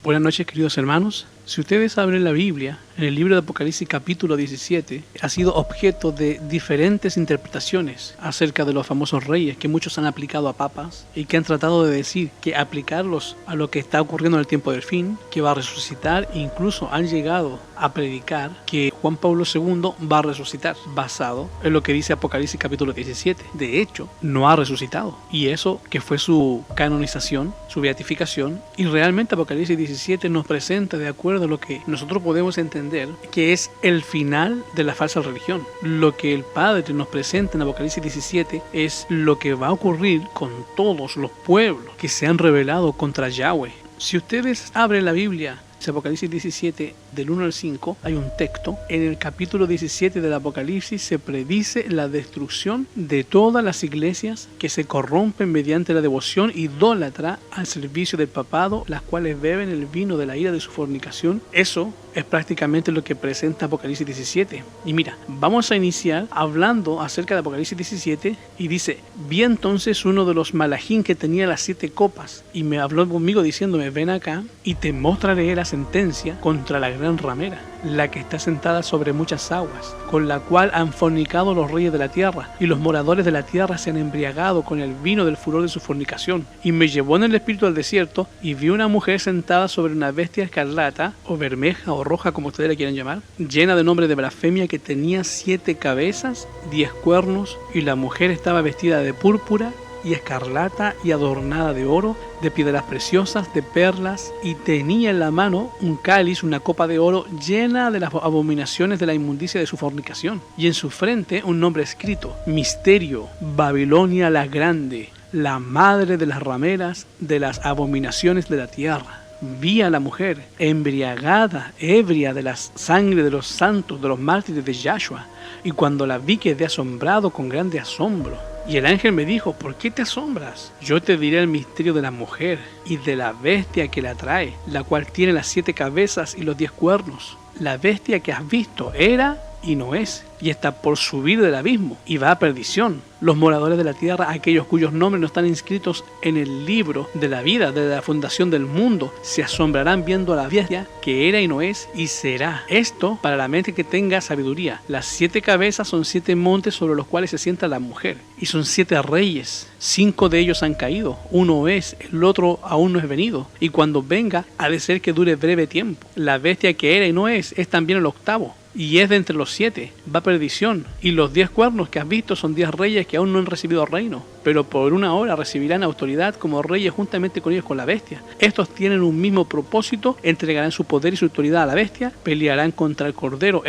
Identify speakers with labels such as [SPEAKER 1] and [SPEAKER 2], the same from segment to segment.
[SPEAKER 1] Buenas noches, queridos hermanos. Si ustedes abren la Biblia, en el libro de Apocalipsis capítulo 17, ha sido objeto de diferentes interpretaciones acerca de los famosos reyes que muchos han aplicado a papas y que han tratado de decir que aplicarlos a lo que está ocurriendo en el tiempo del fin, que va a resucitar, incluso han llegado a predicar que Juan Pablo II va a resucitar, basado en lo que dice Apocalipsis capítulo 17. De hecho, no ha resucitado, y eso que fue su canonización, su beatificación, y realmente Apocalipsis 17 nos presenta, de acuerdo a lo que nosotros podemos entender, que es el final de la falsa religión. Lo que el Padre nos presenta en Apocalipsis 17 es lo que va a ocurrir con todos los pueblos que se han rebelado contra Yahweh. Si ustedes abren la Biblia, Apocalipsis 17, del 1 al 5, hay un texto. En el capítulo 17 del Apocalipsis se predice la destrucción de todas las iglesias que se corrompen mediante la devoción idólatra al servicio del papado, las cuales beben el vino de la ira de su fornicación. Eso es prácticamente lo que presenta Apocalipsis 17. Y mira, vamos a iniciar hablando acerca de Apocalipsis 17 y dice: vi entonces uno de los malajín que tenía las 7 copas y me habló conmigo diciéndome: ven acá y te mostraré la sentencia contra la gran ramera, la que está sentada sobre muchas aguas, con la cual han fornicado los reyes de la tierra, y los moradores de la tierra se han embriagado con el vino del furor de su fornicación. Y me llevó en el espíritu al desierto, y vi una mujer sentada sobre una bestia escarlata, o bermeja, o roja, como ustedes la quieran llamar, llena de nombre de blasfemia, que tenía 7 cabezas, 10 cuernos, y la mujer estaba vestida de púrpura y escarlata y adornada de oro, de piedras preciosas, de perlas, y tenía en la mano un cáliz, una copa de oro llena de las abominaciones de la inmundicia de su fornicación, y en su frente un nombre escrito: Misterio, Babilonia la Grande, la madre de las rameras, de las abominaciones de la tierra. Vi a la mujer embriagada, ebria de la sangre de los santos, de los mártires de Yahshua, y cuando la vi quedé asombrado con grande asombro. Y el ángel me dijo: ¿por qué te asombras? Yo te diré el misterio de la mujer y de la bestia que la trae, la cual tiene las 7 cabezas y los 10 cuernos. La bestia que has visto era y no es, y está por subir del abismo, y va a perdición. Los moradores de la tierra, aquellos cuyos nombres no están inscritos en el libro de la vida, de la fundación del mundo, se asombrarán viendo a la bestia que era y no es y será. Esto para la mente que tenga sabiduría. Las 7 cabezas son 7 montes sobre los cuales se sienta la mujer, y son 7 reyes. 5 de ellos han caído, uno es, el otro aún no es venido, y cuando venga ha de ser que dure breve tiempo. La bestia que era y no es también el octavo, y es de entre los 7, va a perdición. Y los 10 cuernos que has visto son 10 reyes que aún no han recibido reino, pero por una hora recibirán autoridad como reyes juntamente con ellos, con la bestia. Estos tienen un mismo propósito: entregarán su poder y su autoridad a la bestia, pelearán contra el cordero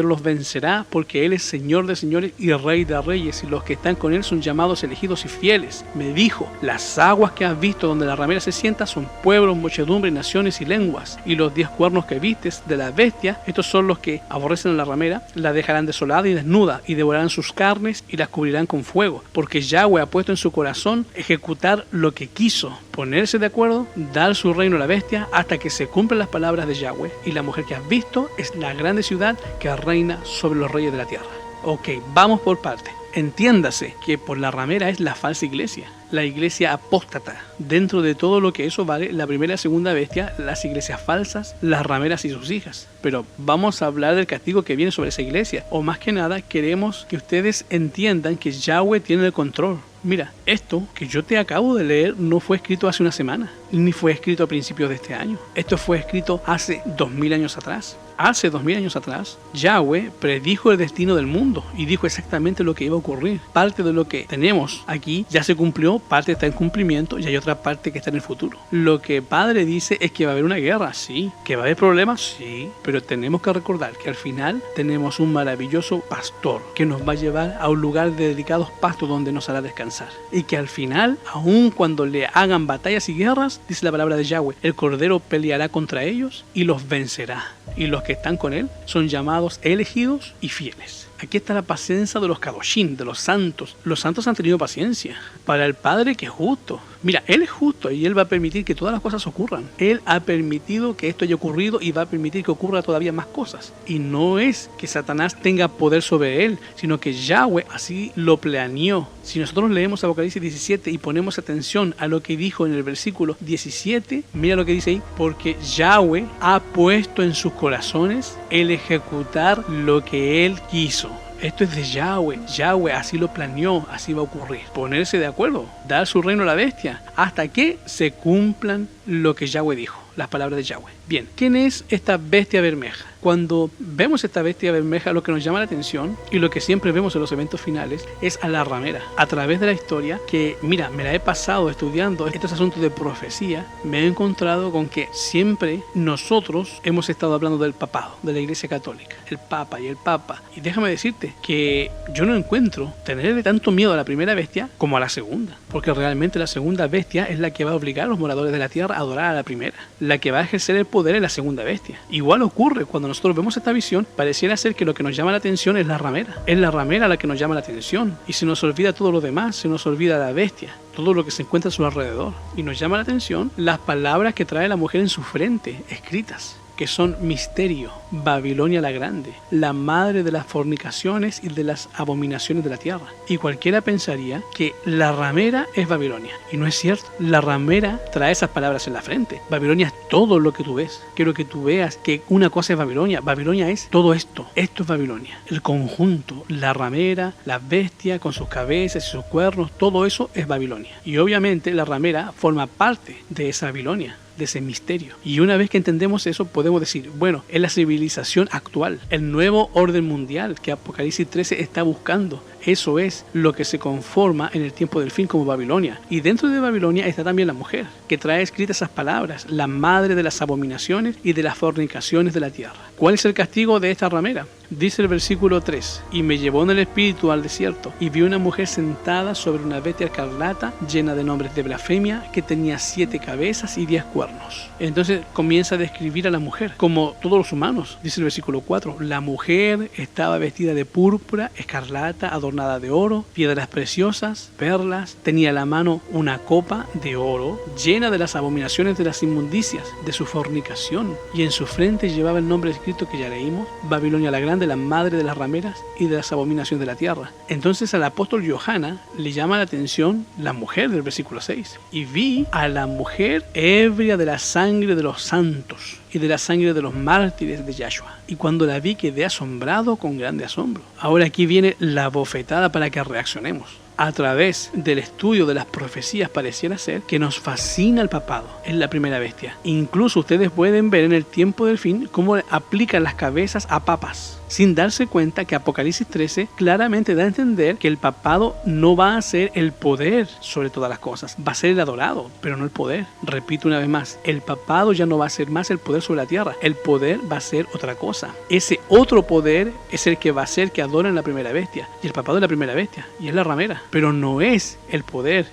[SPEAKER 1] los vencerá, porque él es Señor de señores y Rey de reyes, y los que están con él son llamados, elegidos y fieles. Me dijo: las aguas que has visto donde la ramera se sienta son pueblos, muchedumbre, naciones y lenguas, y los 10 cuernos que vistes de la bestia, estos son los que aborrecen a la ramera, la dejarán desolada y desnuda, y devorarán sus carnes y las cubrirán con fuego, porque Yahweh ha puesto en su corazón ejecutar lo que quiso, ponerse de acuerdo, dar su reino a la bestia hasta que se cumplan las palabras de Yahweh. Y la mujer que has visto es la grande ciudad que reina sobre los reyes de la tierra. Ok, vamos por parte. Entiéndase que por la ramera es la falsa iglesia, la iglesia apóstata. Dentro de todo lo que eso vale, la primera y la segunda bestia, las iglesias falsas, las rameras y sus hijas. Pero vamos a hablar del castigo que viene sobre esa iglesia. O más que nada, queremos que ustedes entiendan que Yahweh tiene el control. Mira, esto que yo te acabo de leer no fue escrito hace una semana, ni fue escrito a principios de este año. Esto fue escrito hace 2000 años atrás. Hace 2000 años atrás, Yahweh predijo el destino del mundo y dijo exactamente lo que iba a ocurrir. Parte de lo que tenemos aquí ya se cumplió, parte está en cumplimiento y hay otra parte que está en el futuro. Lo que Padre dice es que va a haber una guerra, sí. Que va a haber problemas, sí. Pero tenemos que recordar que al final tenemos un maravilloso pastor que nos va a llevar a un lugar de delicados pastos donde nos hará descansar. Y que al final, aun cuando le hagan batallas y guerras, dice la palabra de Yahweh, el Cordero peleará contra ellos y los vencerá. Y los que están con él son llamados, elegidos y fieles. Aquí está la paciencia de los kadoshim, de los santos. Los santos han tenido paciencia. Para el Padre, que es justo. Mira, Él es justo y Él va a permitir que todas las cosas ocurran. Él ha permitido que esto haya ocurrido y va a permitir que ocurra todavía más cosas. Y no es que Satanás tenga poder sobre Él, sino que Yahweh así lo planeó. Si nosotros leemos Apocalipsis 17 y ponemos atención a lo que dijo en el versículo 17, mira lo que dice ahí, porque Yahweh ha puesto en sus corazones el ejecutar lo que Él quiso. Esto es de Yahweh. Yahweh así lo planeó, así va a ocurrir. Ponerse de acuerdo, dar su reino a la bestia, hasta que se cumplan lo que Yahweh dijo, las palabras de Yahweh. Bien, ¿quién es esta bestia bermeja? Cuando vemos esta bestia bermeja, lo que nos llama la atención y lo que siempre vemos en los eventos finales es a la ramera. A través de la historia, que mira, me la he pasado estudiando estos asuntos de profecía, me he encontrado con que siempre nosotros hemos estado hablando del papado, de la Iglesia Católica, el Papa y el Papa. Y déjame decirte que yo no encuentro tenerle tanto miedo a la primera bestia como a la segunda, porque realmente la segunda bestia es la que va a obligar a los moradores de la tierra a adorar a la primera. La que va a ejercer el poder es la segunda bestia. Igual ocurre cuando nosotros vemos esta visión, pareciera ser que lo que nos llama la atención es la ramera. Es la ramera la que nos llama la atención. Y se nos olvida todo lo demás, se nos olvida la bestia, todo lo que se encuentra a su alrededor. Y nos llama la atención las palabras que trae la mujer en su frente, escritas, que son misterio, Babilonia la Grande, la madre de las fornicaciones y de las abominaciones de la tierra. Y cualquiera pensaría que la ramera es Babilonia. Y no es cierto. La ramera trae esas palabras en la frente. Babilonia es todo lo que tú ves. Quiero que tú veas que una cosa es Babilonia. Babilonia es todo esto. Esto es Babilonia. El conjunto, la ramera, la bestia con sus cabezas y sus cuernos, todo eso es Babilonia. Y obviamente la ramera forma parte de esa Babilonia, de ese misterio. Y una vez que entendemos eso, podemos decir, bueno, es la civilización actual, el nuevo orden mundial que Apocalipsis 13 está buscando. Eso es lo que se conforma en el tiempo del fin como Babilonia. Y dentro de Babilonia está también la mujer, que trae escritas esas palabras, la madre de las abominaciones y de las fornicaciones de la tierra. ¿Cuál es el castigo de esta ramera? Dice el versículo 3, y me llevó en el espíritu al desierto, y vi una mujer sentada sobre una bestia escarlata, llena de nombres de blasfemia, que tenía 7 cabezas y 10 cuernos. Entonces comienza a describir a la mujer, como todos los humanos. Dice el versículo 4, la mujer estaba vestida de púrpura, escarlata, adornada de oro, piedras preciosas, perlas, tenía en la mano una copa de oro, llena de las abominaciones de las inmundicias, de su fornicación, y en su frente llevaba el nombre escrito que ya leímos, Babilonia la Grande, la madre de las rameras y de las abominaciones de la tierra. Entonces al apóstol Yohana le llama la atención la mujer del versículo 6. Y vi a la mujer ebria de la sangre de los santos y de la sangre de los mártires de Yahshua. Y cuando la vi quedé asombrado con grande asombro. Ahora aquí viene la bofetada para que reaccionemos. A través del estudio de las profecías pareciera ser que nos fascina el papado, es la primera bestia. Incluso ustedes pueden ver en el tiempo del fin cómo aplican las cabezas a papas, sin darse cuenta que Apocalipsis 13 claramente da a entender que el papado no va a ser el poder sobre todas las cosas, va a ser el adorado, pero no el poder. Repito una vez más, el papado ya no va a ser más el poder sobre la tierra, el poder va a ser otra cosa. Ese otro poder es el que va a hacer que adoren la primera bestia, y el papado es la primera bestia, y es la ramera, pero no es el poder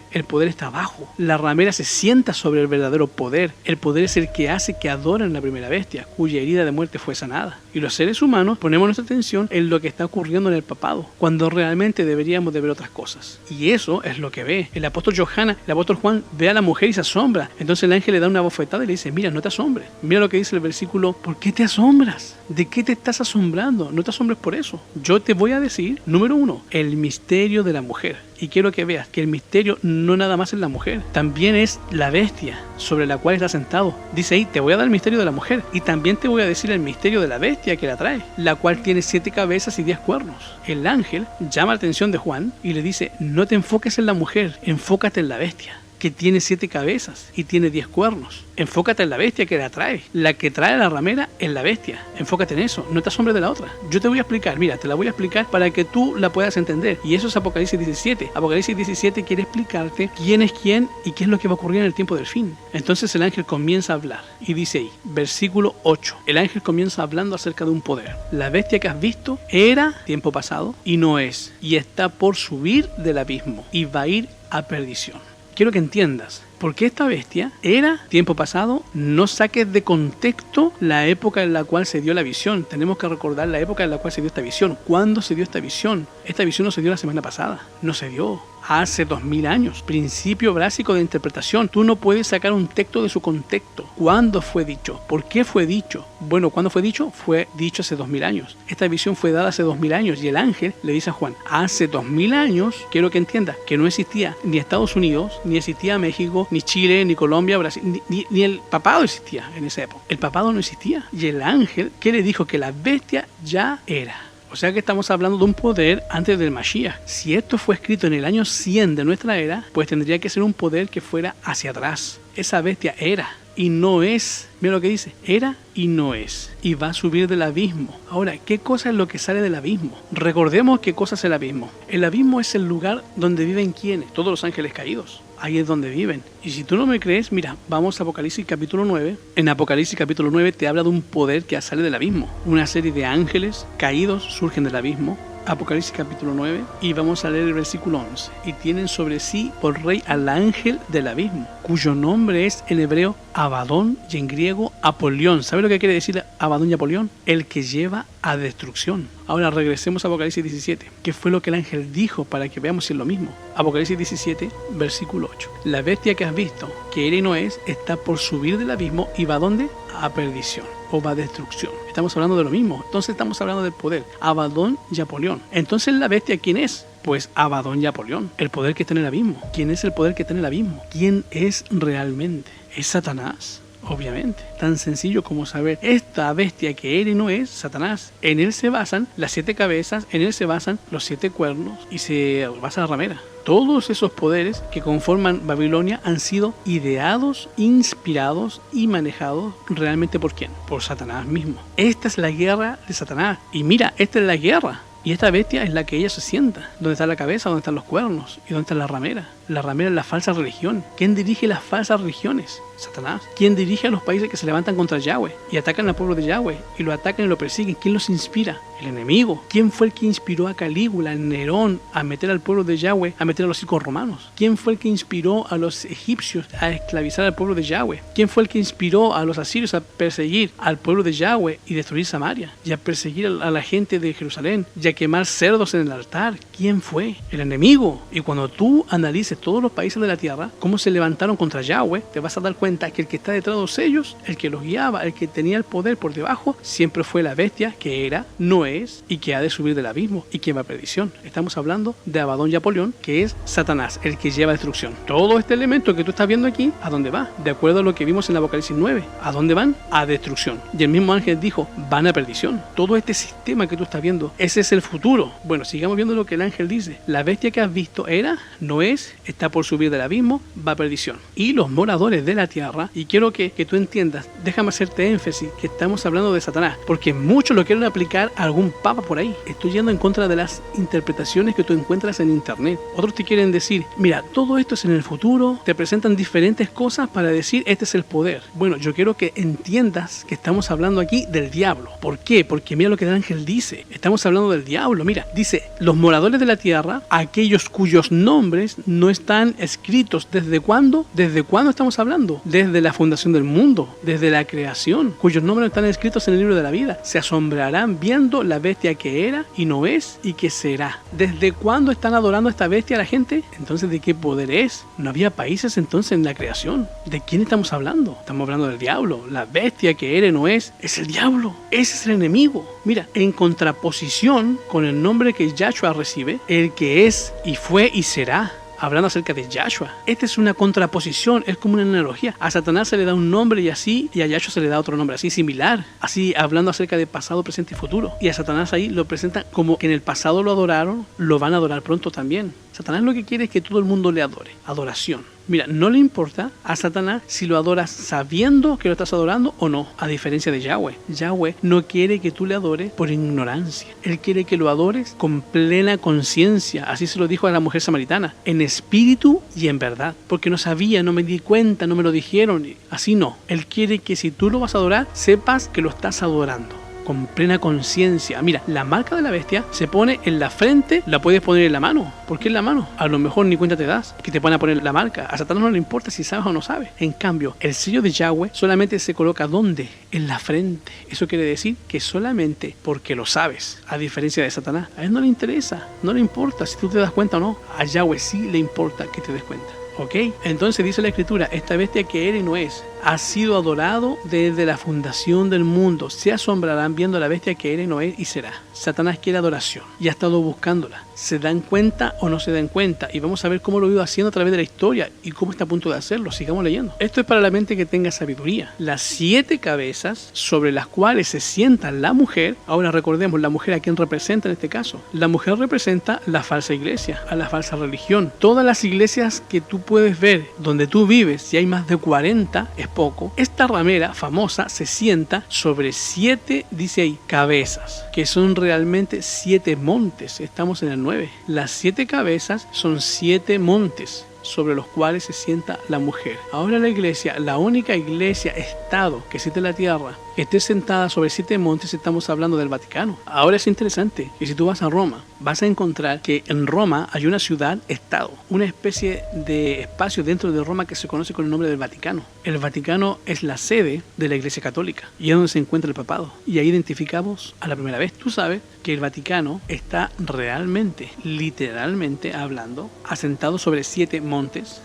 [SPEAKER 1] está abajo. La ramera se sienta sobre el verdadero poder, el poder es el que hace que adoren la primera bestia, cuya herida de muerte fue sanada. Y los seres humanos ponemos nuestra atención en lo que está ocurriendo en el papado, cuando realmente deberíamos de ver otras cosas. Y eso es lo que ve. El apóstol Yohana, el apóstol Juan ve a la mujer y se asombra. Entonces el ángel le da una bofetada y le dice, mira, no te asombres. Mira lo que dice el versículo, ¿por qué te asombras? ¿De qué te estás asombrando? No te asombres por eso. Yo te voy a decir, número 1, el misterio de la mujer. Y quiero que veas que el misterio no nada más es la mujer, también es la bestia sobre la cual está sentado. Dice ahí, te voy a dar el misterio de la mujer y también te voy a decir el misterio de la bestia que la trae, la cual tiene 7 cabezas y 10 cuernos. El ángel llama la atención de Juan y le dice, no te enfoques en la mujer, enfócate en la bestia, que tiene 7 cabezas y tiene 10 cuernos. Enfócate en la bestia que la trae. La que trae la ramera es la bestia. Enfócate en eso, no te asombres de la otra. Yo te voy a explicar, mira, te la voy a explicar para que tú la puedas entender. Y eso es Apocalipsis 17. Apocalipsis 17 quiere explicarte quién es quién y qué es lo que va a ocurrir en el tiempo del fin. Entonces el ángel comienza a hablar y dice ahí, versículo 8. El ángel comienza hablando acerca de un poder. La bestia que has visto era tiempo pasado y no es. Y está por subir del abismo y va a ir a perdición. Quiero que entiendas, porque esta bestia era tiempo pasado. No saques de contexto la época en la cual se dio la visión. Tenemos que recordar la época en la cual se dio esta visión. ¿Cuándo se dio esta visión? Esta visión no se dio la semana pasada, no se dio hace 2000 años. Principio básico de interpretación. Tú no puedes sacar un texto de su contexto. ¿Cuándo fue dicho? ¿Por qué fue dicho? Bueno, ¿cuándo fue dicho? Fue dicho hace 2000 años. Esta visión fue dada hace 2000 años y el ángel le dice a Juan, hace 2000 años, quiero que entiendas que no existía ni Estados Unidos, ni existía México, ni Chile, ni Colombia, Brasil, ni el papado existía en esa época. El papado no existía. Y el ángel, ¿qué le dijo? Que la bestia ya era. O sea que estamos hablando de un poder antes del Mashiach. Si esto fue escrito en el año 100 de nuestra era, pues tendría que ser un poder que fuera hacia atrás. Esa bestia era y no es. Mira lo que dice, era y no es. Y va a subir del abismo. Ahora, ¿qué cosa es lo que sale del abismo? Recordemos qué cosa es el abismo. El abismo es el lugar donde viven ¿quiénes? Todos los ángeles caídos. Ahí es donde viven. Y si tú no me crees, mira, vamos a Apocalipsis capítulo 9. En Apocalipsis capítulo 9 te habla de un poder que sale del abismo. Una serie de ángeles caídos surgen del abismo. Apocalipsis capítulo 9 y vamos a leer el versículo 11. Y tienen sobre sí por rey al ángel del abismo, cuyo nombre es en hebreo Abadón y en griego Apolión. ¿Sabe lo que quiere decir Abadón y Apolión? El que lleva a destrucción. Ahora regresemos a Apocalipsis 17. ¿Qué fue lo que el ángel dijo para que veamos si es lo mismo? Apocalipsis 17, versículo 8. La bestia que has visto, que era y no es, está por subir del abismo y va ¿a dónde? A perdición o va a destrucción. Estamos hablando de lo mismo. Entonces estamos hablando del poder. Abadón y Apolión. Entonces la bestia, ¿quién es? Pues Abadón y Apolión. El poder que está en el abismo. ¿Quién es el poder que está en el abismo? ¿Quién es realmente? ¿Es Satanás? Obviamente, tan sencillo como saber esta bestia que era y no es Satanás. En él se basan las 7 cabezas, en él se basan los 7 cuernos y se basa la ramera. Todos esos poderes que conforman Babilonia han sido ideados, inspirados y manejados realmente ¿por quién? Por Satanás mismo. Esta es la guerra de Satanás. Y mira, esta es la guerra. Y esta bestia es la que ella se sienta. ¿Dónde está la cabeza? ¿Dónde están los cuernos? ¿Y dónde está la ramera? La ramera es la falsa religión. ¿Quién dirige las falsas religiones? Satanás. ¿Quién dirige a los países que se levantan contra Yahweh y atacan al pueblo de Yahweh y lo atacan y lo persiguen? ¿Quién los inspira? El enemigo. ¿Quién fue el que inspiró a Calígula, a Nerón, a meter al pueblo de Yahweh, a meter a los circos romanos? ¿Quién fue el que inspiró a los egipcios a esclavizar al pueblo de Yahweh? ¿Quién fue el que inspiró a los asirios a perseguir al pueblo de Yahweh y destruir Samaria? Y a perseguir a la gente de Jerusalén y a quemar cerdos en el altar. ¿Quién fue? El enemigo. Y cuando tú analices todos los países de la tierra, cómo se levantaron contra Yahweh, te vas a dar cuenta que el que está detrás de ellos, el que los guiaba, el que tenía el poder por debajo, siempre fue la bestia que era, no es y que ha de subir del abismo y que va a perdición. Estamos hablando de Abadón y Apolión, que es Satanás, el que lleva a destrucción. Todo este elemento que tú estás viendo aquí, ¿a dónde va? De acuerdo a lo que vimos en el Apocalipsis 9. ¿A dónde van? A destrucción. Y el mismo ángel dijo, van a perdición. Todo este sistema que tú estás viendo, ese es el futuro. Bueno, sigamos viendo lo que el ángel dice. La bestia que has visto era, no es, está por subir del abismo, va a perdición. Y los moradores de la tierra, y quiero que tú entiendas, déjame hacerte énfasis, que estamos hablando de Satanás, porque muchos lo quieren aplicar a algún papa por ahí. Estoy yendo en contra de las interpretaciones que tú encuentras en internet. Otros te quieren decir, mira, todo esto es en el futuro, te presentan diferentes cosas para decir, este es el poder. Bueno, yo quiero que entiendas que estamos hablando aquí del diablo. ¿Por qué? Porque mira lo que el ángel dice. Estamos hablando del diablo. Mira, dice, los moradores de la tierra, aquellos cuyos nombres no están escritos. ¿Desde cuándo? ¿Desde cuándo estamos hablando? Desde la fundación del mundo, desde la creación, cuyos nombres no están escritos en el libro de la vida. Se asombrarán viendo la bestia que era y no es y que será. ¿Desde cuándo están adorando a esta bestia la gente? Entonces, ¿de qué poder es? No había países entonces en la creación. ¿De quién estamos hablando? Estamos hablando del diablo. La bestia que era y no es el diablo. Ese es el enemigo. Mira, en contraposición con el nombre que Yahshua recibe, el que es y fue y será. Hablando acerca de Yahshua. Esta es una contraposición, es como una analogía. A Satanás se le da un nombre y así, y a Yahshua se le da otro nombre así similar. Así hablando acerca de pasado, presente y futuro. Y a Satanás ahí lo presenta como que en el pasado lo adoraron, lo van a adorar pronto también. Satanás lo que quiere es que todo el mundo le adore. Adoración. Mira, no le importa a Satanás si lo adoras sabiendo que lo estás adorando o no, a diferencia de Yahweh. Yahweh no quiere que tú le adores por ignorancia. Él quiere que lo adores con plena conciencia. Así se lo dijo a la mujer samaritana, en espíritu y en verdad. Porque no sabía, no me di cuenta, no me lo dijeron. Así no. Él quiere que si tú lo vas a adorar, sepas que lo estás adorando con plena conciencia. Mira, la marca de la bestia se pone en la frente, la puedes poner en la mano. ¿Por qué en la mano? A lo mejor ni cuenta te das que te van a poner la marca. A Satanás no le importa si sabes o no sabes. En cambio, el sello de Yahweh solamente se coloca ¿dónde? En la frente. Eso quiere decir que solamente porque lo sabes, a diferencia de Satanás. A él no le interesa, no le importa si tú te das cuenta o no. A Yahweh sí le importa que te des cuenta. ¿Ok? Entonces dice la Escritura, esta bestia que era y no es, ha sido adorado desde la fundación del mundo. Se asombrarán viendo la bestia que era y no es y será. Satanás quiere adoración y ha estado buscándola. ¿Se dan cuenta o no se dan cuenta? Y vamos a ver cómo lo ha ido haciendo a través de la historia y cómo está a punto de hacerlo. Sigamos leyendo. Esto es para la mente que tenga sabiduría. Las 7 cabezas sobre las cuales se sienta la mujer. Ahora recordemos, la mujer a quién representa en este caso. La mujer representa la falsa iglesia, a la falsa religión. Todas las iglesias que tú puedes ver donde tú vives, si hay más de 40, es poco. Esta ramera famosa se sienta sobre 7, dice ahí, cabezas, que son realmente 7 montes. Estamos en el 9. Las 7 cabezas son 7 montes sobre los cuales se sienta la mujer. Ahora la iglesia, la única iglesia, estado que existe en la tierra, que esté sentada sobre 7 montes, estamos hablando del Vaticano. Ahora es interesante que si tú vas a Roma, vas a encontrar que en Roma hay una ciudad-estado, una especie de espacio dentro de Roma que se conoce con el nombre del Vaticano. El Vaticano es la sede de la Iglesia Católica y es donde se encuentra el papado. Y ahí identificamos a la primera vez. Tú sabes que el Vaticano está realmente, literalmente hablando, asentado sobre 7 montes,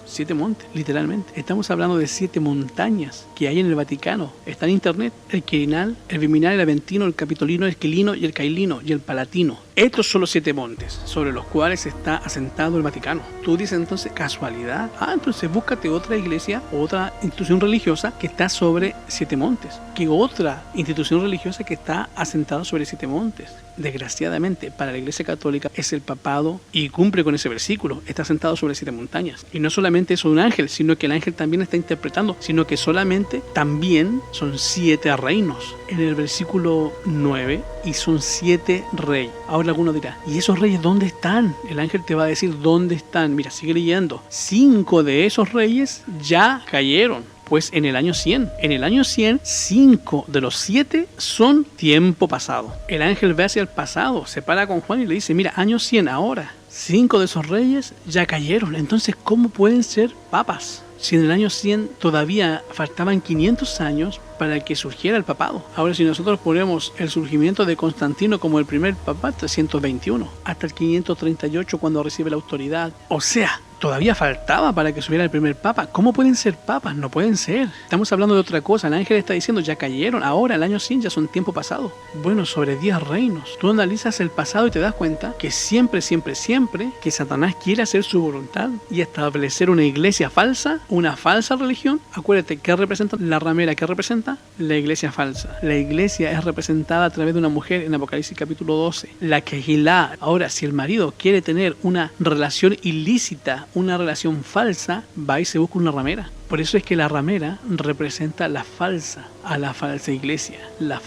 [SPEAKER 1] literalmente. Estamos hablando de 7 montañas que hay en el Vaticano. Está en internet. El Quirinal, el Viminal, el Aventino, el Capitolino, el Quilino y el Cailino y el Palatino. Estos son los 7 montes sobre los cuales está asentado el Vaticano. Tú dices entonces, ¿casualidad? Entonces búscate otra iglesia, otra institución religiosa que está sobre 7 montes. ¿Qué otra institución religiosa que está asentada sobre 7 montes? Desgraciadamente, para la Iglesia Católica es el papado y cumple con ese versículo. Está sentado sobre 7 montañas. Y no solamente es un ángel, sino que el ángel también está interpretando, sino que solamente también son 7 reinos. En el versículo 9, y son 7 reyes. Ahora alguno dirá, ¿y esos reyes dónde están? El ángel te va a decir dónde están. Mira, sigue leyendo. 5 de esos reyes ya cayeron. Pues en el año 100. En el año 100, 5 de los 7 son tiempo pasado. El ángel ve hacia el pasado, se para con Juan y le dice, mira, año 100 ahora. 5 de esos reyes ya cayeron. Entonces, ¿cómo pueden ser papas? Si en el año 100 todavía faltaban 500 años para que surgiera el papado. Ahora, si nosotros ponemos el surgimiento de Constantino como el primer papa, 321, hasta el 538 cuando recibe la autoridad. O sea, todavía faltaba para que subiera el primer papa. ¿Cómo pueden ser papas? No pueden ser. Estamos hablando de otra cosa. El ángel está diciendo, ya cayeron. Ahora, el año 100 ya son tiempo pasado. Bueno, sobre 10 reinos. Tú analizas el pasado y te das cuenta que siempre que Satanás quiere hacer su voluntad y establecer una iglesia falsa, una falsa religión. Acuérdate, ¿qué representa la ramera? ¿Qué representa? La iglesia falsa. La iglesia es representada a través de una mujer en Apocalipsis capítulo 12. La Kehilá. Ahora, si el marido quiere tener una relación ilícita, una relación falsa, va y se busca una ramera. Por eso es que la ramera representa la falsa iglesia, la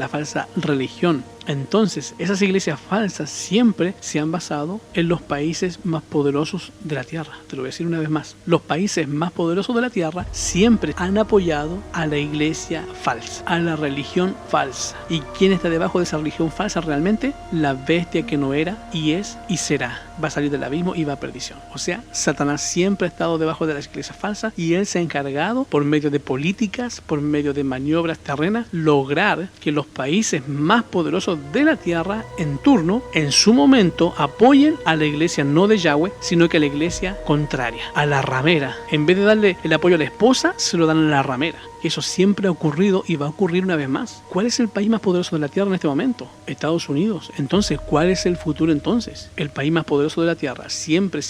[SPEAKER 1] falsa religión. Entonces, esas iglesias falsas siempre se han basado en los países más poderosos de la tierra. Te lo voy a decir una vez más. Los países más poderosos de la tierra siempre han apoyado a la iglesia falsa, a la religión falsa. ¿Y quién está debajo de esa religión falsa realmente? La bestia que no era y es y será. Va a salir del abismo y va a perdición. O sea, Satanás siempre ha estado debajo de las iglesias falsas y él se ha encargado, por medio de políticas, por medio de maniobras terrenas, lograr que los países más poderosos de la tierra en turno, en su momento, apoyen a la iglesia no de Yahweh, sino que a la iglesia contraria, a la ramera. En vez de darle el apoyo a la esposa, se lo dan a la ramera. Eso siempre ha ocurrido y va a ocurrir una vez más. ¿Cuál es el país más poderoso de la tierra en este momento? Estados Unidos. Entonces, ¿cuál es el futuro entonces? El país más poderoso de la tierra siempre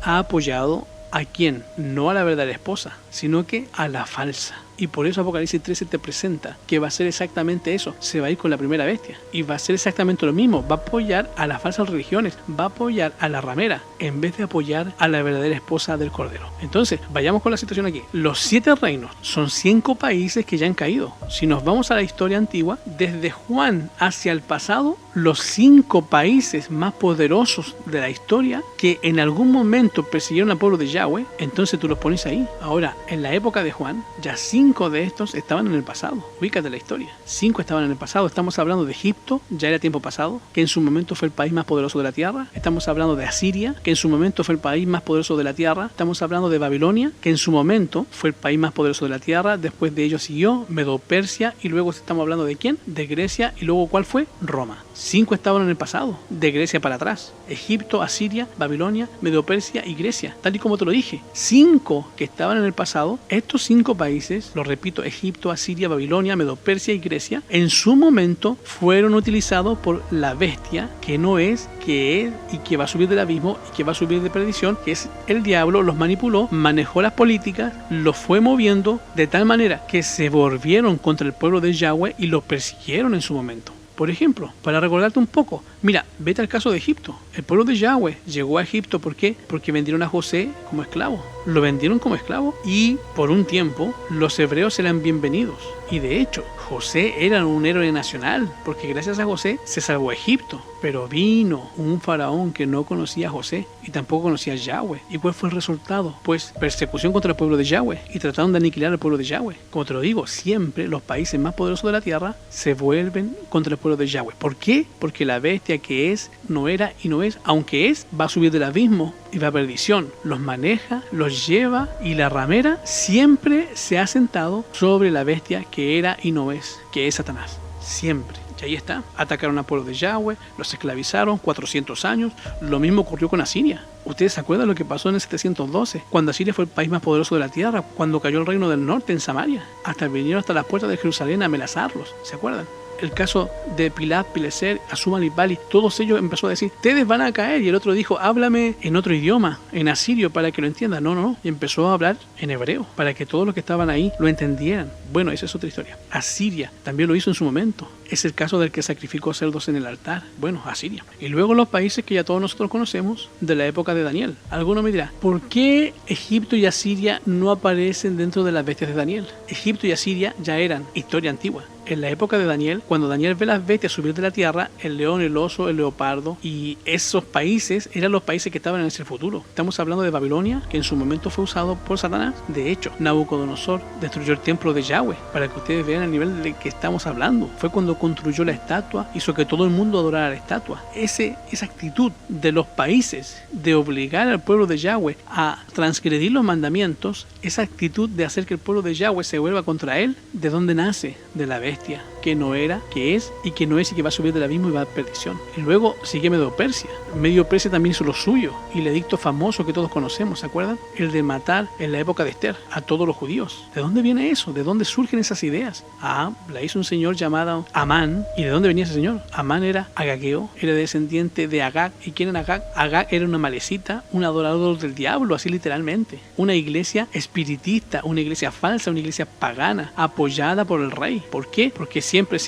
[SPEAKER 1] ha apoyado ¿a quién? No a la verdadera esposa, sino que a la falsa. Y por eso Apocalipsis 13 te presenta que va a ser exactamente eso. Se va a ir con la primera bestia. Y va a ser exactamente lo mismo. Va a apoyar a las falsas religiones. Va a apoyar a la ramera. en vez de apoyar a la verdadera esposa del Cordero. Entonces, vayamos con la situación aquí. Los 7 reinos son 5 países que ya han caído. Si nos vamos a la historia antigua, desde Juan hacia el pasado, los 5 países más poderosos de la historia que en algún momento persiguieron al pueblo de Yahweh, entonces tú los pones ahí. Ahora, en la época de Juan, ya 5 de estos estaban en el pasado. Ubícate la historia. 5 estaban en el pasado. Estamos hablando de Egipto, ya era tiempo pasado, que en su momento fue el país más poderoso de la tierra. Estamos hablando de Asiria, que en su momento fue el país más poderoso de la tierra. Estamos hablando de Babilonia, que en su momento fue el país más poderoso de la tierra. Después de ellos siguió Medo-Persia, y luego estamos hablando de ¿quién? De Grecia, y luego ¿cuál fue? Roma. 5 estaban en el pasado, de Grecia para atrás. Egipto, Asiria, Babilonia, Medo-Persia y Grecia. Tal y como te lo dije, 5 que estaban en el pasado. Estos 5 países, lo repito, Egipto, Asiria, Babilonia, Medo-Persia y Grecia, en su momento fueron utilizados por la bestia que no es, que es y que va a subir del abismo y que va a subir de perdición, que es el diablo. Los manipuló, manejó las políticas, los fue moviendo de tal manera que se volvieron contra el pueblo de Yahweh y los persiguieron en su momento. Por ejemplo, para recordarte un poco, mira, vete al caso de Egipto. El pueblo de Yahweh llegó a Egipto, ¿por qué? Porque vendieron a José como esclavo. Lo vendieron como esclavo y por un tiempo los hebreos eran bienvenidos. Y de hecho, José era un héroe nacional, porque gracias a José se salvó Egipto. Pero vino un faraón que no conocía a José y tampoco conocía a Yahweh. ¿Y cuál fue el resultado? Pues persecución contra el pueblo de Yahweh, y trataron de aniquilar al pueblo de Yahweh. Como te lo digo, siempre los países más poderosos de la tierra se vuelven contra el pueblo de Yahweh. ¿Por qué? Porque la bestia que es, no era y no es, aunque es, va a subir del abismo y va a perdición. Los maneja, los lleva, y la ramera siempre se ha sentado sobre la bestia que era y no es, que es Satanás. Siempre. Y ahí está. Atacaron al pueblo de Yahweh, los esclavizaron 400 años. Lo mismo ocurrió con Asiria. ¿Ustedes se acuerdan lo que pasó en el 712? Cuando Asiria fue el país más poderoso de la tierra, cuando cayó el reino del norte en Samaria. Hasta vinieron hasta las puertas de Jerusalén a amenazarlos. ¿Se acuerdan? El caso de Pilat, Pileser, Asuman y Bali, todos ellos empezó a decir, ustedes van a caer. Y el otro dijo, háblame en otro idioma, en asirio, para que lo entiendan. No. Y empezó a hablar en hebreo, para que todos los que estaban ahí lo entendieran. Bueno, esa es otra historia. Asiria también lo hizo en su momento. Es el caso del que sacrificó cerdos en el altar. Bueno, Asiria. Y luego los países que ya todos nosotros conocemos de la época de Daniel. Alguno me dirá, ¿por qué Egipto y Asiria no aparecen dentro de las bestias de Daniel? Egipto y Asiria ya eran historia antigua. En la época de Daniel, cuando Daniel ve las bestias subir de la tierra, el león, el oso, el leopardo, y esos países eran los países que estaban en ese futuro. Estamos hablando de Babilonia, que en su momento fue usado por Satanás. De hecho, Nabucodonosor destruyó el templo de Yahweh, para que ustedes vean el nivel de que estamos hablando. Fue cuando construyó la estatua, hizo que todo el mundo adorara la estatua. Esa actitud de los países de obligar al pueblo de Yahweh a transgredir los mandamientos, esa actitud de hacer que el pueblo de Yahweh se vuelva contra él, ¿de dónde nace? De la bestia, que no era, que es y que no es, y que va a subir del abismo y va a perdición. Y luego sigue Medo-Persia. Medio-Persia también hizo lo suyo, y el edicto famoso que todos conocemos, ¿se acuerdan? El de matar en la época de Esther a todos los judíos. ¿De dónde viene eso? ¿De dónde surgen esas ideas? La hizo un señor llamado Amán. ¿Y de dónde venía ese señor? Amán era agageo, era descendiente de Agag. ¿Y quién era Agag? Agag era una malecita, un adorador del diablo, así literalmente. Una iglesia espiritista, una iglesia falsa, una iglesia pagana, apoyada por el rey. ¿Por qué? Porque siempre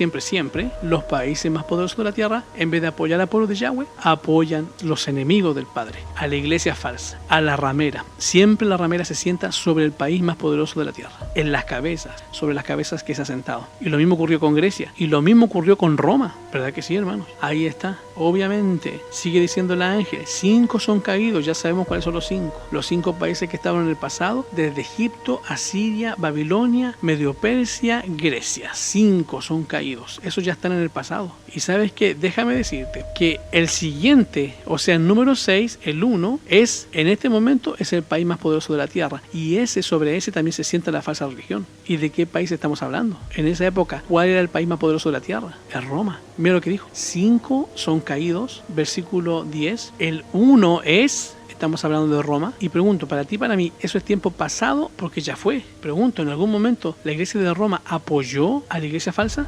[SPEAKER 1] los países más poderosos de la tierra, en vez de apoyar al pueblo de Yahweh, apoyan los enemigos del Padre, a la iglesia falsa, a la ramera. Siempre la ramera se sienta sobre el país más poderoso de la tierra, en las cabezas, sobre las cabezas que se ha sentado. Y lo mismo ocurrió con Grecia, y lo mismo ocurrió con Roma. ¿Verdad que sí, hermanos? Ahí está. Obviamente, sigue diciendo el ángel, 5 son caídos. Ya sabemos cuáles son los 5. Los 5 países que estaban en el pasado, desde Egipto, Asiria, Babilonia, Medio-Persia, Grecia. 5 son caídos. Esos ya están en el pasado. Y ¿sabes qué? Déjame decirte que el siguiente, o sea, el número 6, el 1, en este momento es el país más poderoso de la tierra. Y sobre ese también se sienta la falsa religión. ¿Y de qué país estamos hablando? En esa época, ¿cuál era el país más poderoso de la tierra? Es Roma. Mira lo que dijo. 5 son caídos, versículo 10. El 1 estamos hablando de Roma. Y pregunto, para ti, para mí, ¿eso es tiempo pasado? Porque ya fue. Pregunto, ¿en algún momento la iglesia de Roma apoyó a la iglesia falsa?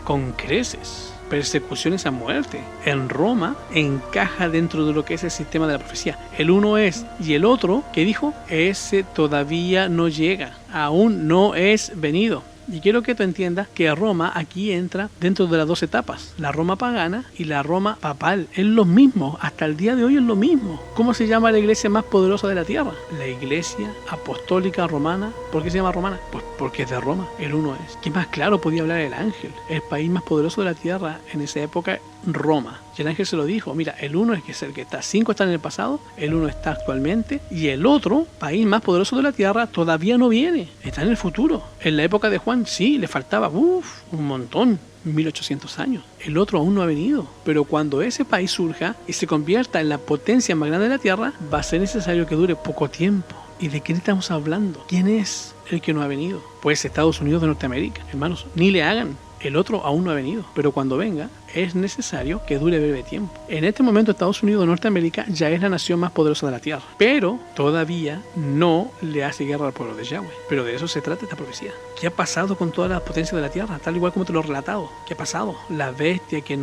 [SPEAKER 1] Con creces. Persecuciones a muerte. En Roma encaja dentro de lo que es el sistema de la profecía. El 1 es, y el otro, ¿qué dijo? Ese todavía no llega, aún no es venido. Y quiero que tú entiendas que Roma aquí entra dentro de las dos etapas, la Roma pagana y la Roma papal. Es lo mismo, hasta el día de hoy es lo mismo. ¿Cómo se llama la iglesia más poderosa de la tierra? La iglesia apostólica romana. ¿Por qué se llama romana? Pues porque es de Roma, el uno es. ¿Qué más claro podía hablar el ángel? El país más poderoso de la tierra en esa época, Roma. Y el ángel se lo dijo, mira, el uno es el que está, 5 están en el pasado, el uno está actualmente, y el otro, país más poderoso de la tierra, todavía no viene, está en el futuro. En la época de Juan, sí, le faltaba, un montón, 1800 años. El otro aún no ha venido, pero cuando ese país surja y se convierta en la potencia más grande de la tierra, va a ser necesario que dure poco tiempo. ¿Y de quién estamos hablando? ¿Quién es el que no ha venido? Pues Estados Unidos de Norteamérica. Hermanos, ni le hagan. El otro aún no ha venido, pero cuando venga es necesario que dure breve tiempo. En este momento Estados Unidos de Norteamérica ya es la nación más poderosa de la tierra, pero todavía no le hace guerra al pueblo de Yahweh. Pero de eso se trata esta profecía. ¿Qué ha pasado con todas las potencias de la tierra? Tal igual como te lo he relatado. ¿Qué ha pasado? La bestia que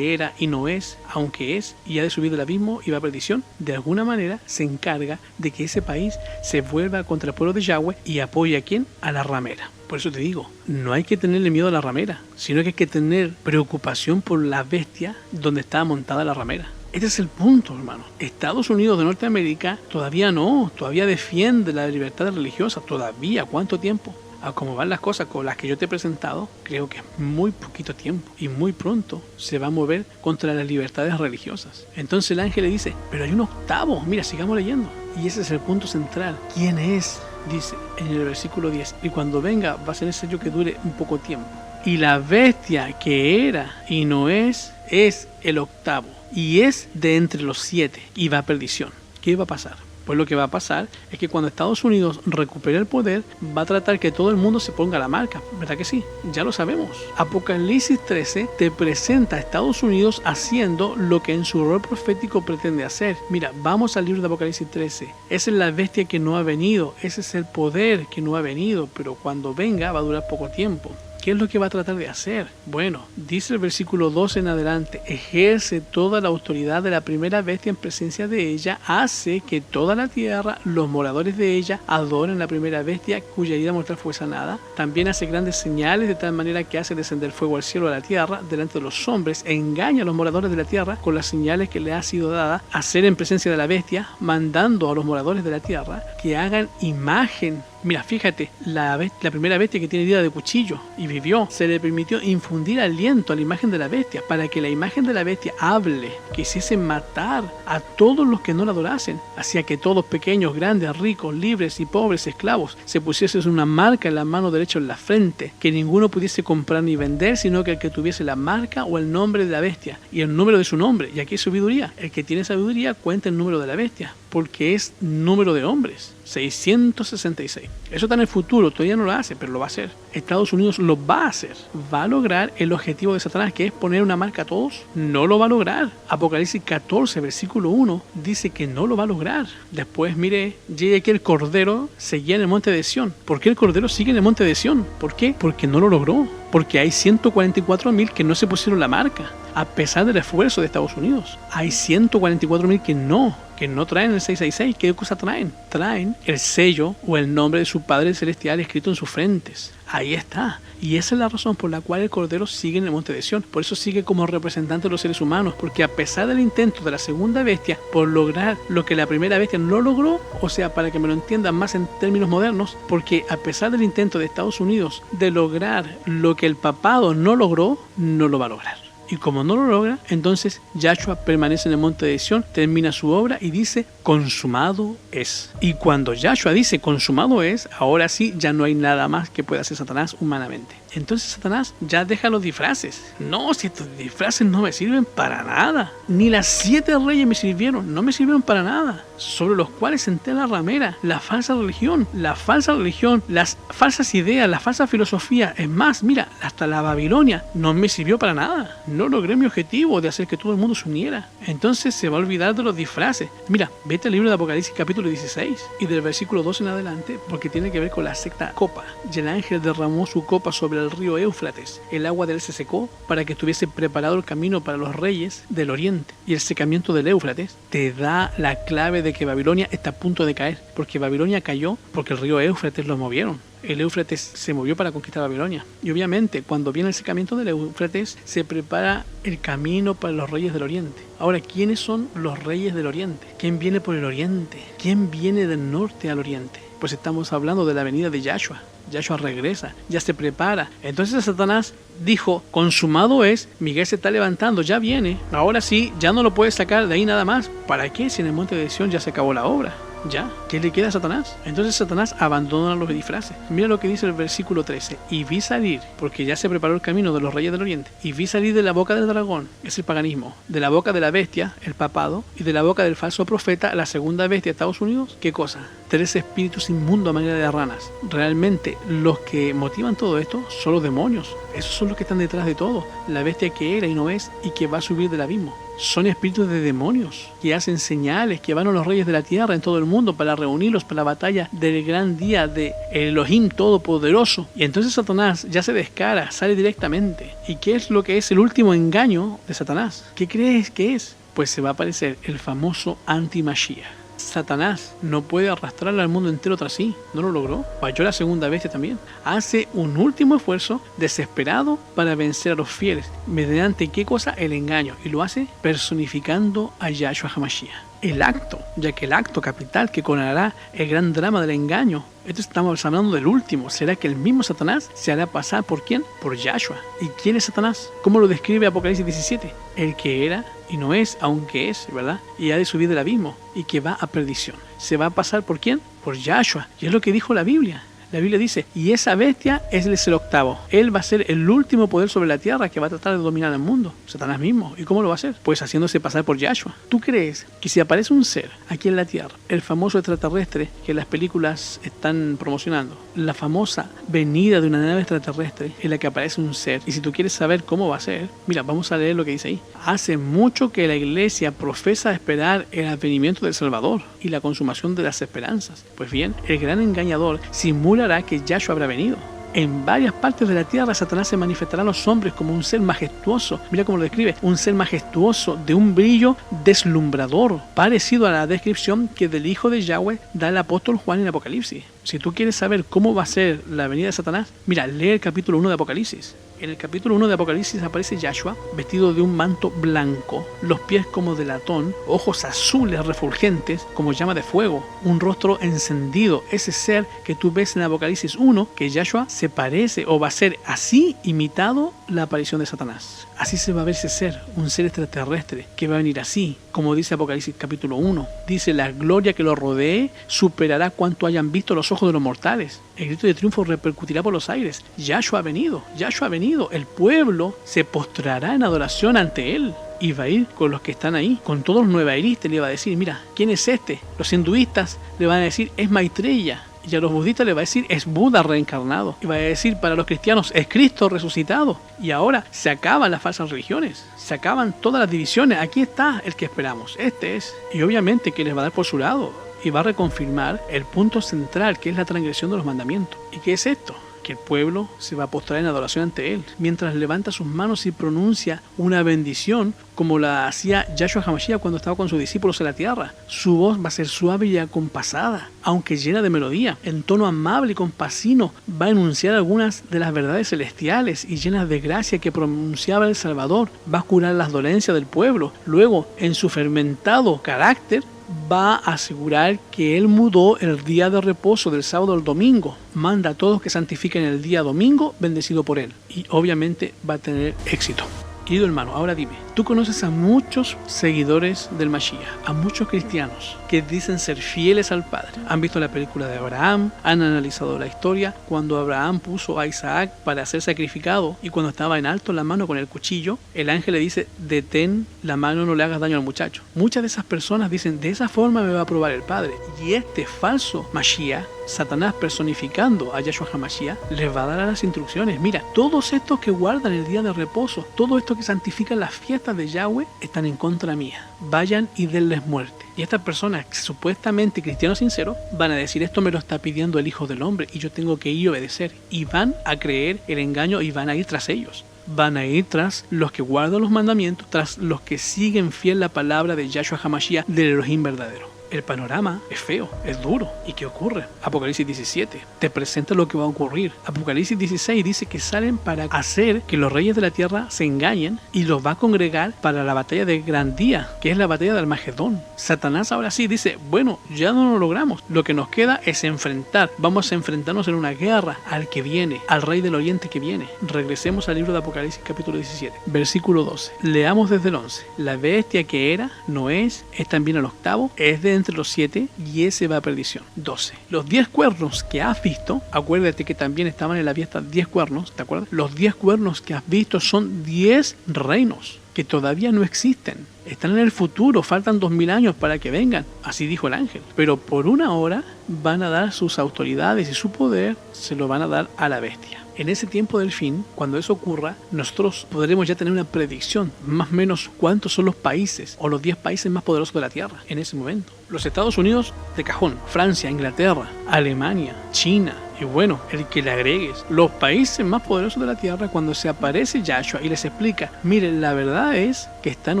[SPEAKER 1] era y no es, aunque es y ha de subir del abismo y va a perdición, de alguna manera se encarga de que ese país se vuelva contra el pueblo de Yahweh y apoye a ¿quién? A la ramera. Por eso te digo, no hay que tenerle miedo a la ramera, sino que hay que tener preocupación por la bestia donde está montada la ramera. Este es el punto, hermano. Estados Unidos de Norteamérica todavía defiende la libertad religiosa, todavía. ¿Cuánto tiempo? A cómo van las cosas con las que yo te he presentado, creo que es muy poquito tiempo y muy pronto se va a mover contra las libertades religiosas. Entonces el ángel le dice, pero hay un octavo, mira, sigamos leyendo. Y ese es el punto central. ¿Quién es? Dice en el versículo 10, y cuando venga va a ser necesario que dure un poco tiempo. Y la bestia que era y no es el octavo, y es de entre los 7, y va a perdición. ¿Qué va a pasar? Pues lo que va a pasar es que cuando Estados Unidos recupere el poder, va a tratar que todo el mundo se ponga la marca. ¿Verdad que sí? Ya lo sabemos. Apocalipsis 13 te presenta a Estados Unidos haciendo lo que en su rol profético pretende hacer. Mira, vamos al libro de Apocalipsis 13. Esa es la bestia que no ha venido. Ese es el poder que no ha venido. Pero cuando venga va a durar poco tiempo. ¿Qué es lo que va a tratar de hacer? Bueno, dice el versículo 12 en adelante, ejerce toda la autoridad de la primera bestia en presencia de ella, hace que toda la tierra, los moradores de ella, adoren la primera bestia cuya herida mortal fue sanada. También hace grandes señales de tal manera que hace descender fuego al cielo a la tierra delante de los hombres, engaña a los moradores de la tierra con las señales que le ha sido dada hacer en presencia de la bestia, mandando a los moradores de la tierra que hagan imagen. Mira, fíjate, la primera bestia que tiene herida de cuchillo y vivió, se le permitió infundir aliento a la imagen de la bestia para que la imagen de la bestia hable, que hiciese matar a todos los que no la adorasen. Hacía que todos, pequeños, grandes, ricos, libres y pobres, esclavos, se pusiesen una marca en la mano derecha o en la frente, que ninguno pudiese comprar ni vender, sino que el que tuviese la marca o el nombre de la bestia y el número de su nombre. Y aquí es sabiduría. El que tiene sabiduría cuenta el número de la bestia, porque es número de hombres, 666. Eso está en el futuro, todavía no lo hace, pero lo va a hacer. Estados Unidos lo va a hacer. ¿Va a lograr el objetivo de Satanás, que es poner una marca a todos? No lo va a lograr. Apocalipsis 14, versículo 1, dice que no lo va a lograr. Después, mire, llega que el Cordero seguía en el monte de Sión. ¿Por qué el Cordero sigue en el monte de Sión? ¿Por qué? Porque no lo logró. Porque hay 144,000 que no se pusieron la marca, a pesar del esfuerzo de Estados Unidos. Hay 144,000 que no traen el 666. ¿Qué cosa traen? Traen el sello o el nombre de su Padre Celestial escrito en sus frentes. Ahí está. Y esa es la razón por la cual el Cordero sigue en el monte de Sión. Por eso sigue como representante de los seres humanos. Porque a pesar del intento de la segunda bestia por lograr lo que la primera bestia no logró, o sea, para que me lo entiendan más en términos modernos, porque a pesar del intento de Estados Unidos de lograr lo que el papado no logró, no lo va a lograr. Y como no lo logra, entonces Yahshua permanece en el monte de Sión, termina su obra y dice, consumado es. Y cuando Yahshua dice, consumado es, ahora sí ya no hay nada más que pueda hacer Satanás humanamente. Entonces Satanás ya deja los disfraces. No, si estos disfraces no me sirven para nada. Ni las 7 reyes me sirvieron, no me sirvieron para nada. Sobre los cuales senté la ramera, la falsa religión, las falsas ideas, la falsa filosofía. Es más, mira, hasta la Babilonia no me sirvió para nada. No logré mi objetivo de hacer que todo el mundo se uniera. Entonces se va a olvidar de los disfraces. Mira, vete al libro de Apocalipsis capítulo 16 y del versículo 2 en adelante, porque tiene que ver con la sexta copa. Y el ángel derramó su copa sobre el río Éufrates. El agua de él se secó para que estuviese preparado el camino para los reyes del oriente. Y el secamiento del Éufrates te da la clave de que Babilonia está a punto de caer, porque Babilonia cayó porque el río Éufrates lo movieron. el Éufrates se movió para conquistar Babilonia. Y obviamente, cuando viene el secamiento del Éufrates, se prepara el camino para los reyes del Oriente. Ahora, ¿quiénes son los reyes del Oriente? ¿Quién viene por el Oriente? ¿Quién viene del norte al Oriente? Pues estamos hablando de la venida de Yahshua. Yahshua regresa, ya se prepara. Entonces Satanás dijo, consumado es, Miguel se está levantando, ya viene. Ahora sí, ya no lo puedes sacar de ahí nada más. ¿Para qué? Si en el monte de Sión ya se acabó la obra. ¿Ya? ¿Qué le queda a Satanás? Entonces Satanás abandona los disfraces. Mira lo que dice el versículo 13. Y vi salir, porque ya se preparó el camino de los reyes del Oriente, y vi salir de la boca del dragón, es el paganismo, de la boca de la bestia, el papado, y de la boca del falso profeta, la segunda bestia de Estados Unidos. ¿Qué cosa? 3 espíritus inmundos a manera de ranas. Realmente los que motivan todo esto son los demonios. Esos son los que están detrás de todo. La bestia que era y no es y que va a subir del abismo. Son espíritus de demonios que hacen señales, que van a los reyes de la tierra en todo el mundo para reunirlos para la batalla del gran día de Elohim Todopoderoso. Y entonces Satanás ya se descara, sale directamente. ¿Y qué es lo que es el último engaño de Satanás? ¿Qué crees que es? Pues se va a aparecer el famoso anti-Mashiach. Satanás no puede arrastrarle al mundo entero tras sí, no lo logró, falló la segunda bestia también. Hace un último esfuerzo desesperado para vencer a los fieles, mediante ¿qué cosa? El engaño, y lo hace personificando a Yahshua HaMashiach. El acto, ya que el acto capital que coronará el gran drama del engaño, esto estamos hablando del último, será que el mismo Satanás se hará pasar ¿por quién? Por Yahshua. ¿Y quién es Satanás? ¿Cómo lo describe Apocalipsis 17? El que era y no es, aunque es, ¿verdad? Y ha de subir del abismo y que va a perdición. ¿Se va a pasar por quién? Por Yahshua. Y es lo que dijo la Biblia. La Biblia dice, y esa bestia es el octavo. Él va a ser el último poder sobre la tierra que va a tratar de dominar el mundo. Satanás mismo. ¿Y cómo lo va a hacer? Pues haciéndose pasar por Yahshua. ¿Tú crees que si aparece un ser aquí en la tierra, el famoso extraterrestre que las películas están promocionando, la famosa venida de una nave extraterrestre en la que aparece un ser, y si tú quieres saber cómo va a ser, mira, vamos a leer lo que dice ahí. Hace mucho que la iglesia profesa esperar el advenimiento del Salvador y la consumación de las esperanzas. Pues bien, el gran engañador simula que Yahshua habrá venido. En varias partes de la tierra Satanás se manifestará a los hombres como un ser majestuoso. Mira cómo lo describe, un ser majestuoso de un brillo deslumbrador, parecido a la descripción que del Hijo de Yahweh da el apóstol Juan en Apocalipsis. Si tú quieres saber cómo va a ser la venida de Satanás, mira, lee el capítulo 1 de Apocalipsis. En el capítulo 1 de Apocalipsis aparece Yahshua vestido de un manto blanco, los pies como de latón, ojos azules refulgentes como llama de fuego, un rostro encendido. Ese ser que tú ves en Apocalipsis 1, que Yahshua se parece o va a ser así imitado la aparición de Satanás. Así se va a ver ese ser, un ser extraterrestre que va a venir así, como dice Apocalipsis capítulo 1. Dice, la gloria que lo rodee superará cuanto hayan visto los ojos de los mortales. El grito de triunfo repercutirá por los aires. Yahshua ha venido, Yahshua ha venido. El pueblo se postrará en adoración ante él. Y va a ir con los que están ahí, con todos los nuevairistas, le va a decir, mira, ¿quién es este? Los hinduistas le van a decir, es Maitreya. Y a los budistas le va a decir, es Buda reencarnado. Y va a decir, para los cristianos, es Cristo resucitado. Y ahora se acaban las falsas religiones, se acaban todas las divisiones. Aquí está el que esperamos, este es. Y obviamente que les va a dar por su lado y va a reconfirmar el punto central, que es la transgresión de los mandamientos. ¿Y qué es esto? Que el pueblo se va a postrar en adoración ante él, mientras levanta sus manos y pronuncia una bendición como la hacía Yahshua HaMashiach cuando estaba con sus discípulos en la tierra. Su voz va a ser suave y acompasada, aunque llena de melodía. En tono amable y compasivo va a enunciar algunas de las verdades celestiales y llenas de gracia que pronunciaba el Salvador. Va a curar las dolencias del pueblo. Luego, en su fermentado carácter, va a asegurar que él mudó el día de reposo del sábado al domingo. Manda a todos que santifiquen el día domingo, bendecido por él. Y obviamente va a tener éxito. Querido hermano, ahora dime, tú conoces a muchos seguidores del Mashiach, a muchos cristianos que dicen ser fieles al Padre. Han visto la película de Abraham, han analizado la historia, cuando Abraham puso a Isaac para ser sacrificado y cuando estaba en alto la mano con el cuchillo, el ángel le dice, detén la mano, no le hagas daño al muchacho. Muchas de esas personas dicen, de esa forma me va a probar el Padre. Y este falso Mashiach, Satanás personificando a Yahshua HaMashiach, les va a dar las instrucciones. Mira, todos estos que guardan el día de reposo, todos estos que santifican las fiestas de Yahweh, están en contra mía. Vayan y denles muerte. Y estas personas, supuestamente cristianos sinceros, van a decir, esto me lo está pidiendo el Hijo del Hombre y yo tengo que ir y obedecer. Y van a creer el engaño y van a ir tras ellos. Van a ir tras los que guardan los mandamientos, tras los que siguen fiel la palabra de Yahshua HaMashiach, del Elohim verdadero. El panorama es feo, es duro. ¿Y qué ocurre? Apocalipsis 17 te presenta lo que va a ocurrir. Apocalipsis 16 dice que salen para hacer que los reyes de la tierra se engañen y los va a congregar para la batalla de gran día, que es la batalla de Armagedón. Satanás ahora sí dice, bueno, ya no lo logramos. Lo que nos queda es enfrentar. Vamos a enfrentarnos en una guerra al que viene, al rey del oriente que viene. Regresemos al libro de Apocalipsis capítulo 17, versículo 12. Leamos desde el 11. La bestia que era, no es también el octavo, es de entre los 7 y ese va a perdición. 12. Los 10 cuernos que has visto, acuérdate que también estaban en la fiesta 10 cuernos, ¿te acuerdas? Los 10 cuernos que has visto son 10 reinos que todavía no existen. Están en el futuro, faltan 2000 años para que vengan, así dijo el ángel. Pero por una hora van a dar sus autoridades y su poder, se lo van a dar a la bestia. En ese tiempo del fin, cuando eso ocurra, nosotros podremos ya tener una predicción, más o menos cuántos son los países o los 10 países más poderosos de la Tierra en ese momento. Los Estados Unidos de cajón, Francia, Inglaterra, Alemania, China, y bueno, el que le agregues, los países más poderosos de la Tierra, cuando se aparece Yahshua y les explica, miren, la verdad es que están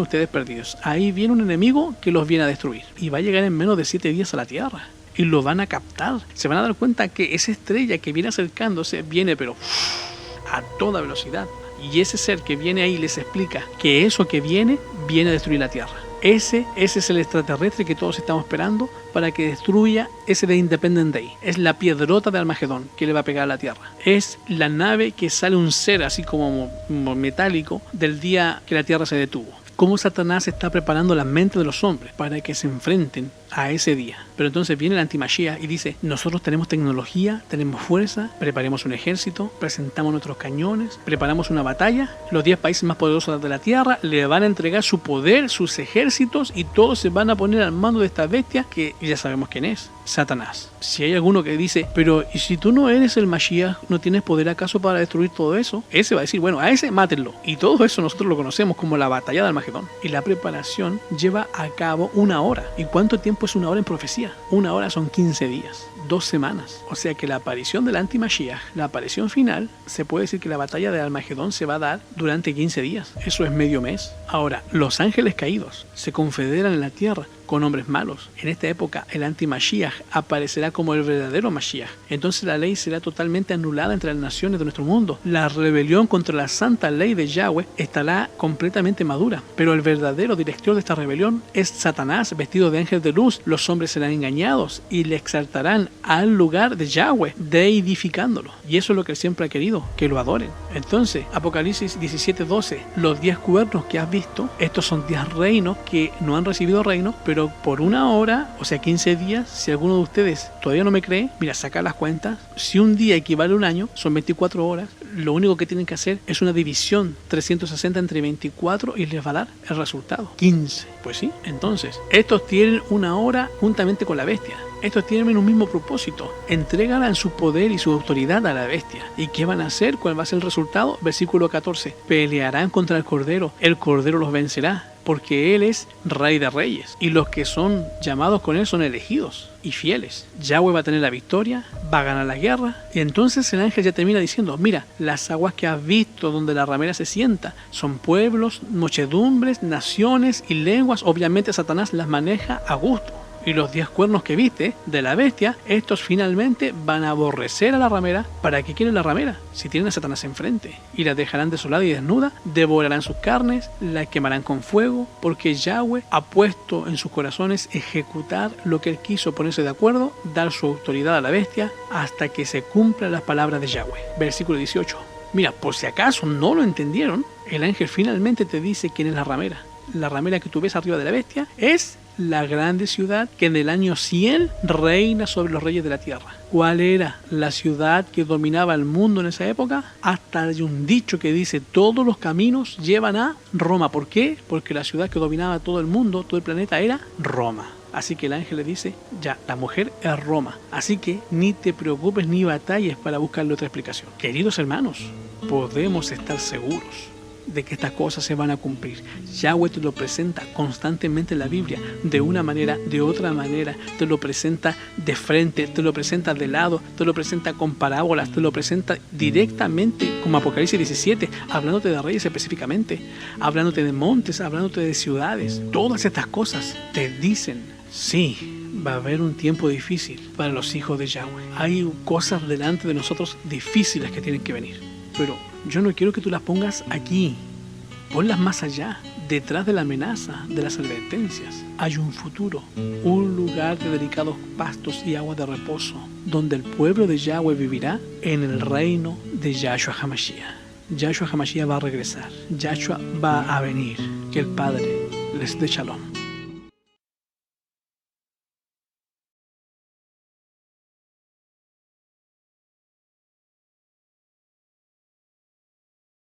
[SPEAKER 1] ustedes perdidos. Ahí viene un enemigo que los viene a destruir y va a llegar en menos de 7 días a la Tierra. Y lo van a captar. Se van a dar cuenta que esa estrella que viene acercándose viene pero a toda velocidad. Y ese ser que viene ahí les explica que eso que viene a destruir la Tierra. Ese es el extraterrestre que todos estamos esperando para que destruya ese de Independence Day. Es la piedrota de Armagedón que le va a pegar a la Tierra. Es la nave que sale un ser así como metálico del día que la Tierra se detuvo. Cómo Satanás está preparando la mente de los hombres para que se enfrenten a ese día. Pero entonces viene el antimashiach y dice, nosotros tenemos tecnología, tenemos fuerza, preparemos un ejército, presentamos nuestros cañones, preparamos una batalla, los 10 países más poderosos de la tierra le van a entregar su poder, sus ejércitos y todos se van a poner al mando de esta bestia que ya sabemos quién es, Satanás. Si hay alguno que dice, pero ¿y si tú no eres el Mashiach, no tienes poder acaso para destruir todo eso? Ese va a decir, bueno, a ese mátenlo. Y todo eso nosotros lo conocemos como la batalla de Armagedón. Y la preparación lleva a cabo una hora. ¿Y cuánto tiempo es una hora en profecía? Una hora son 15 días, 2 semanas. O sea que la aparición del anti-Mashiach, la aparición final, se puede decir que la batalla de Armagedón se va a dar durante 15 días. Eso es medio mes. Ahora, los ángeles caídos se confederan en la tierra con hombres malos. En esta época, el anti-Mashiach aparecerá como el verdadero Mashiach. Entonces la ley será totalmente anulada entre las naciones de nuestro mundo. La rebelión contra la santa ley de Yahweh estará completamente madura. Pero el verdadero director de esta rebelión es Satanás, vestido de ángel de luz. Los hombres serán engañados y le exaltarán al lugar de Yahweh, deidificándolo. Y eso es lo que él siempre ha querido, que lo adoren. Entonces, Apocalipsis 17:12, los 10 cuernos que has visto, estos son 10 reinos que no han recibido reino, pero por una hora, o sea 15 días, si alguno de ustedes todavía no me cree, mira, saca las cuentas. Si un día equivale a un año, son 24 horas. Lo único que tienen que hacer es una división 360 entre 24 y les va a dar el resultado, 15. Pues sí, entonces, estos tienen una hora juntamente con la bestia. Estos tienen un mismo propósito, entregarán su poder y su autoridad a la bestia. ¿Y qué van a hacer? ¿Cuál va a ser el resultado? Versículo 14, pelearán contra el Cordero los vencerá, porque Él es Rey de Reyes, y los que son llamados con Él son elegidos y fieles. Yahweh va a tener la victoria, va a ganar la guerra, y entonces el ángel ya termina diciendo, mira, las aguas que has visto donde la ramera se sienta, son pueblos, muchedumbres, naciones y lenguas. Obviamente Satanás las maneja a gusto. Y los 10 cuernos que viste de la bestia, estos finalmente van a aborrecer a la ramera. ¿Para qué quieren la ramera? Si tienen a Satanás enfrente. Y la dejarán desolada y desnuda, devorarán sus carnes, la quemarán con fuego, porque Yahweh ha puesto en sus corazones ejecutar lo que él quiso, ponerse de acuerdo, dar su autoridad a la bestia, hasta que se cumplan las palabras de Yahweh. Versículo 18. Mira, por si acaso no lo entendieron, el ángel finalmente te dice quién es la ramera. La ramera que tú ves arriba de la bestia es la grande ciudad que en el año 100 reina sobre los reyes de la tierra. ¿Cuál era la ciudad que dominaba el mundo en esa época? Hasta hay un dicho que dice, todos los caminos llevan a Roma. ¿Por qué? Porque la ciudad que dominaba todo el mundo, todo el planeta, era Roma. Así que el ángel le dice, ya, la mujer es Roma. Así que ni te preocupes ni batalles para buscarle otra explicación. Queridos hermanos, podemos estar seguros de que estas cosas se van a cumplir. Yahweh te lo presenta constantemente en la Biblia, de una manera, de otra manera, te lo presenta de frente, te lo presenta de lado, te lo presenta con parábolas, te lo presenta directamente como Apocalipsis 17, hablándote de reyes específicamente, hablándote de montes, hablándote de ciudades. Todas estas cosas te dicen Sí, va a haber un tiempo difícil para los hijos de Yahweh. Hay cosas delante de nosotros difíciles que tienen que venir. Pero yo no quiero que tú las pongas aquí. Ponlas más allá, detrás de la amenaza, de las advertencias. Hay un futuro, un lugar de delicados pastos y aguas de reposo, donde el pueblo de Yahweh vivirá en el reino de Yahshua HaMashiach. Yahshua HaMashiach va a regresar. Yahshua va a venir. Que el Padre les dé shalom.